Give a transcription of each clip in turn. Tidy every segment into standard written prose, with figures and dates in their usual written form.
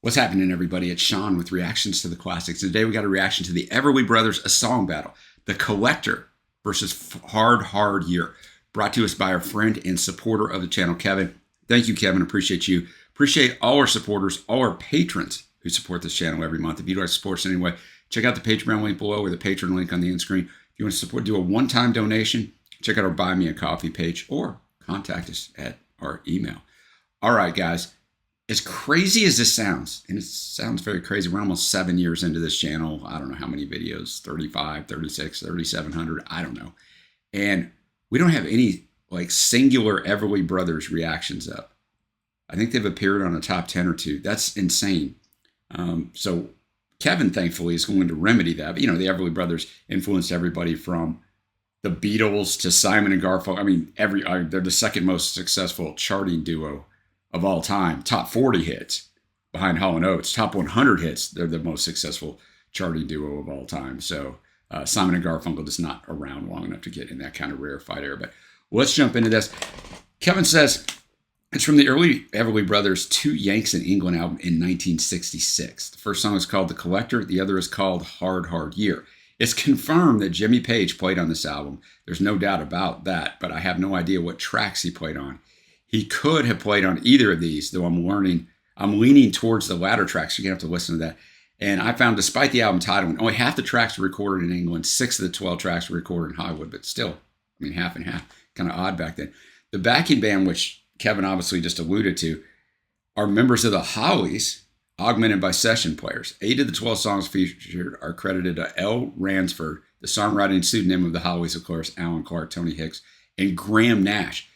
What's happening, everybody? It's Sean with Reactions to the Classics. Today we got a reaction to the Everly Brothers A Song Battle, The Collector versus Hard Year, brought to us by our friend and supporter of the channel, Kevin. Thank you, Kevin. Appreciate you. Appreciate all our supporters, all our patrons who support this channel every month. If you'd like to support us in any way, check out the Patreon link below or the Patreon link on the end screen. If you want to support, do a one-time donation, check out our Buy Me a Coffee page or contact us at our email. All right, guys. As crazy as this sounds, and it sounds very crazy, we're almost 7 years into this channel. I don't know how many videos, 35, 36, 3,700, I don't know. And we don't have any like singular Everly Brothers reactions up. I think they've appeared on a top 10 or two. That's insane. So Kevin, thankfully, is going to remedy that. But, you know, the Everly Brothers influenced everybody from the Beatles to Simon and Garfunkel. I mean, they're the second most successful charting duo of all time. Top 40 hits behind Hall & Oates. Top 100 hits. They're the most successful charting duo of all time. So Simon and Garfunkel is not around long enough to get in that kind of rarefied air. But let's jump into this. Kevin says it's from the early Everly Brothers' Two Yanks in England album in 1966. The first song is called The Collector. The other is called Hard Year. It's confirmed that Jimmy Page played on this album. There's no doubt about that, but I have no idea what tracks he played on. He could have played on either of these, though I'm leaning towards the latter tracks. So you're going to have to listen to that. And I found, despite the album title, only half the tracks were recorded in England, 6 of the 12 tracks were recorded in Hollywood, but still, I mean, half and half, kind of odd back then. The backing band, which Kevin obviously just alluded to, are members of the Hollies, augmented by session players. 8 of the 12 songs featured are credited to L. Ransford, the songwriting pseudonym of the Hollies, of course, Alan Clark, Tony Hicks, and Graham Nash.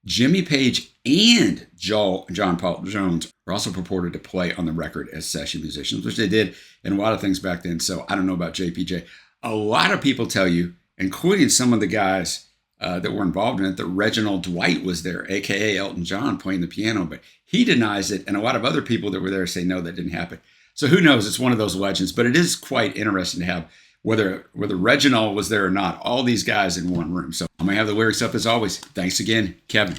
Jimmy Page and John Paul Jones are also purported to play on the record as session musicians, which they did in a lot of things back then. So I don't know about JPJ. A lot of people tell you, including some of the guys that were involved in it, that Reginald Dwight was there, a.k.a. Elton John, playing the piano, but he denies it. And a lot of other people that were there say, no, that didn't happen. So who knows? It's one of those legends, but it is quite interesting to have whether Reginald was there or not, all these guys in one room. So I'm going to have the lyrics up as always. Thanks again, Kevin.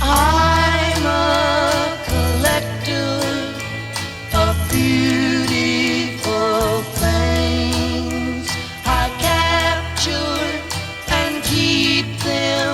I'm a collector of beautiful things. I capture and keep them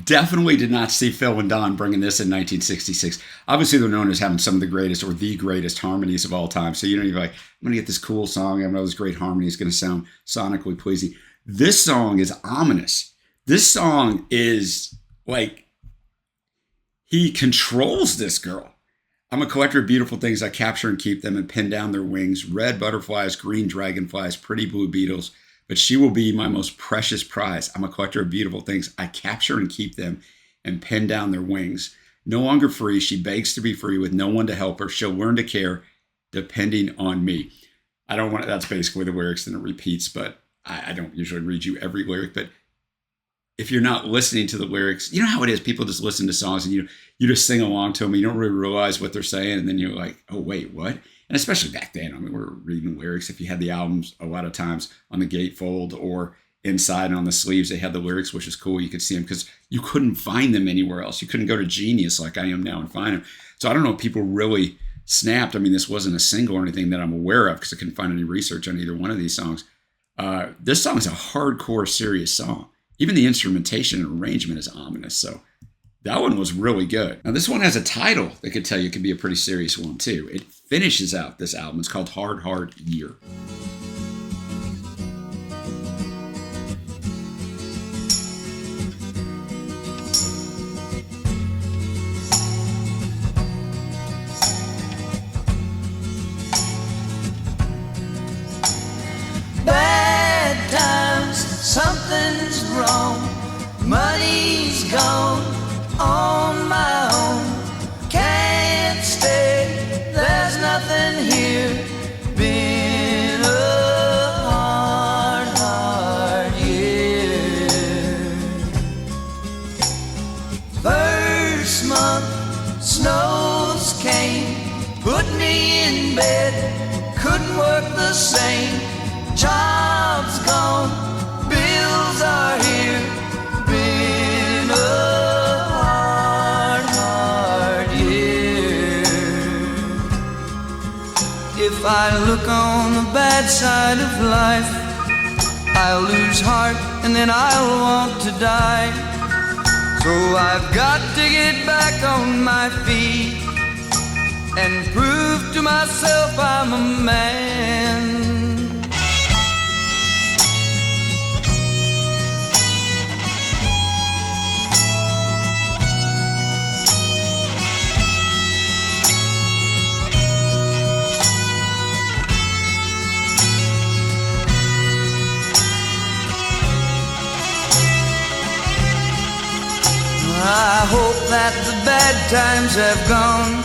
definitely did not see Phil and Don bringing this in 1966. Obviously, they're known as having some of the greatest or the greatest harmonies of all time. So, you're like, I'm going to get this cool song. I know this great harmony is going to sound sonically pleasing. This song is ominous. This song is like, he controls this girl. I'm a collector of beautiful things. I capture and keep them and pin down their wings. Red butterflies, green dragonflies, pretty blue beetles. But she will be my most precious prize. I'm a collector of beautiful things. I capture and keep them and pin down their wings. No longer free, she begs to be free with no one to help her. She'll learn to care depending on me. I don't want to, that's basically the lyrics, and it repeats, but I don't usually read you every lyric. But if you're not listening to the lyrics, you know how it is. People just listen to songs and you just sing along to them. And you don't really realize what they're saying. And then you're like, oh, wait, what? And especially back then, I mean, we're reading lyrics. If you had the albums, a lot of times on the gatefold or inside on the sleeves, they had the lyrics, which is cool. You could see them because you couldn't find them anywhere else. You couldn't go to Genius like I am now and find them. So I don't know if people really snapped. I mean, this wasn't a single or anything that I'm aware of because I couldn't find any research on either one of these songs. This song is a hardcore, serious song. Even the instrumentation and arrangement is ominous. So that one was really good. Now, this one has a title that could tell you it could be a pretty serious one, too. It finishes out this album. It's called Hard, Hard Year. Bad times, something's wrong. Money's gone on my own. Can't stay, there's nothing here. Been a hard, hard year. First month, snows came, put me in bed, couldn't work the same. Job's gone, bills are here. Been a hard, hard year. If I look on the bad side of life, I'll lose heart and then I'll want to die. So I've got to get back on my feet and prove to myself I'm a man. I hope that the bad times have gone.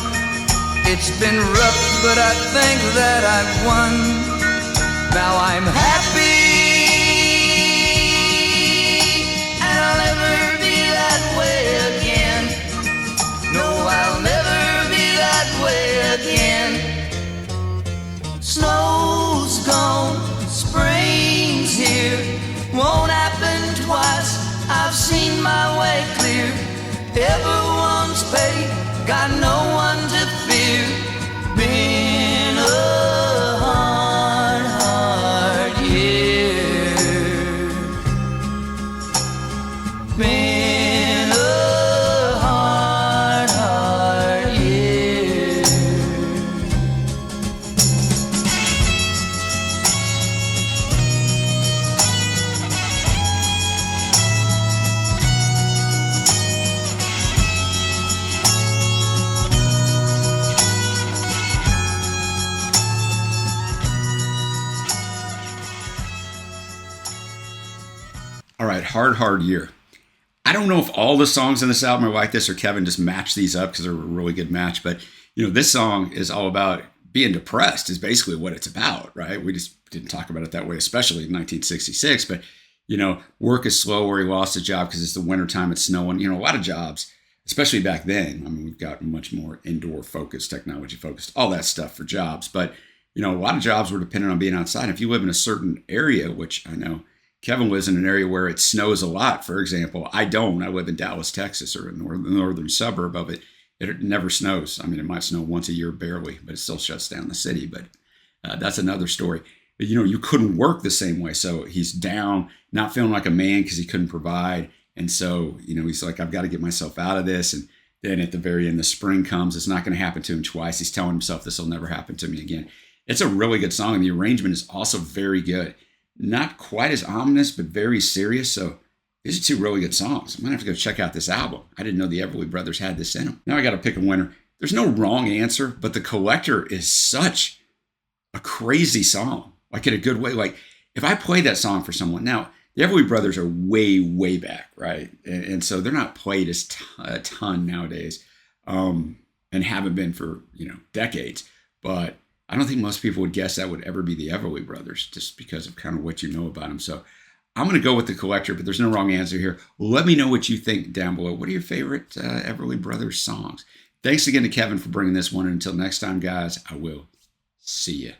It's been rough, but I think that I've won. Now I'm happy, and I'll never be that way again. No, I'll never be that way again. Snow's gone, spring's here. Won't happen twice, I've seen my way clear. Everyone's paid, got no one to fear. Been a hard, hard year. Been a hard, hard year. All right, Hard, Hard Year. I don't know if all the songs in this album are like this or Kevin just matched these up because they're a really good match. But, this song is all about being depressed is basically what it's about, right? We just didn't talk about it that way, especially in 1966. But, work is slow where he lost his job because it's the wintertime, it's snowing. A lot of jobs, especially back then. I mean, we've got much more indoor focused, technology focused, all that stuff for jobs. But, a lot of jobs were dependent on being outside. If you live in a certain area, which I know Kevin lives in an area where it snows a lot, for example. I don't. I live in Dallas, Texas, or in the northern suburb of it. It never snows. I mean, it might snow once a year, barely, but it still shuts down the city. But that's another story. But, you couldn't work the same way. So he's down, not feeling like a man because he couldn't provide. And so, he's like, I've got to get myself out of this. And then at the very end, the spring comes. It's not going to happen to him twice. He's telling himself this will never happen to me again. It's a really good song. And the arrangement is also very good. Not quite as ominous, but very serious. So these are two really good songs. I'm going to have to go check out this album. I didn't know the Everly Brothers had this in them. Now I got to pick a winner. There's no wrong answer, but The Collector is such a crazy song, like in a good way. Like if I play that song for someone now, the Everly Brothers are way, way back, right? And so they're not played a ton nowadays, and haven't been for, decades. But I don't think most people would guess that would ever be the Everly Brothers just because of kind of what you know about them. So I'm going to go with The Collector, but there's no wrong answer here. Let me know what you think down below. What are your favorite Everly Brothers songs? Thanks again to Kevin for bringing this one. And until next time, guys, I will see you.